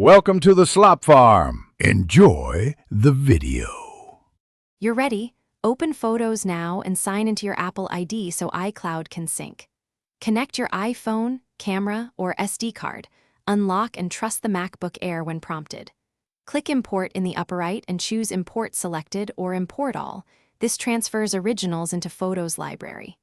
Welcome to the Slop Farm. Enjoy the video. You're ready? Open Photos now and sign into your Apple ID so iCloud can sync. Connect your iPhone, camera, or SD card. Unlock and trust the MacBook Air when prompted. Click Import in the upper right and choose Import Selected or Import All. This transfers originals into Photos library.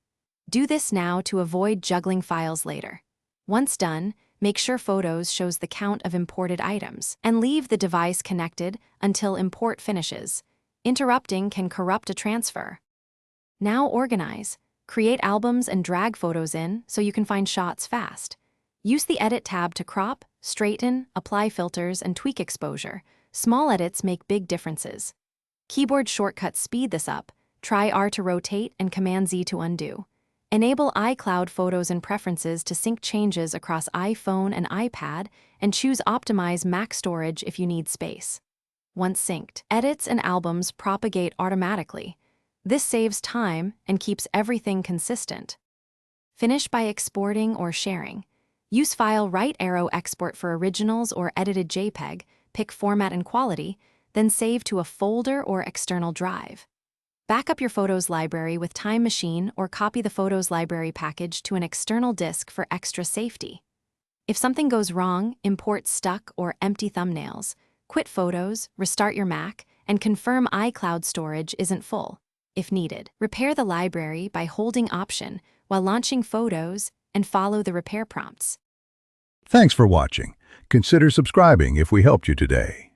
Do this now to avoid juggling files later. Once done, make sure Photos shows the count of imported items, and leave the device connected until import finishes. Interrupting can corrupt a transfer. Now organize. Create albums and drag photos in so you can find shots fast. Use the Edit tab to crop, straighten, apply filters, and tweak exposure. Small edits make big differences. Keyboard shortcuts speed this up. Try R to rotate and Command Z to undo. Enable iCloud Photos and Preferences to sync changes across iPhone and iPad, and choose Optimize Mac Storage if you need space. Once synced, edits and albums propagate automatically. This saves time and keeps everything consistent. Finish by exporting or sharing. Use File right arrow export for originals or edited JPEG, pick Format and Quality, then save to a folder or external drive. Back up your Photos library with Time Machine or copy the Photos library package to an external disk for extra safety. If something goes wrong, import stuck or empty thumbnails. Quit Photos, restart your Mac, and confirm iCloud storage isn't full. If needed, repair the library by holding Option while launching Photos and follow the repair prompts. Thanks for watching. Consider subscribing if we helped you today.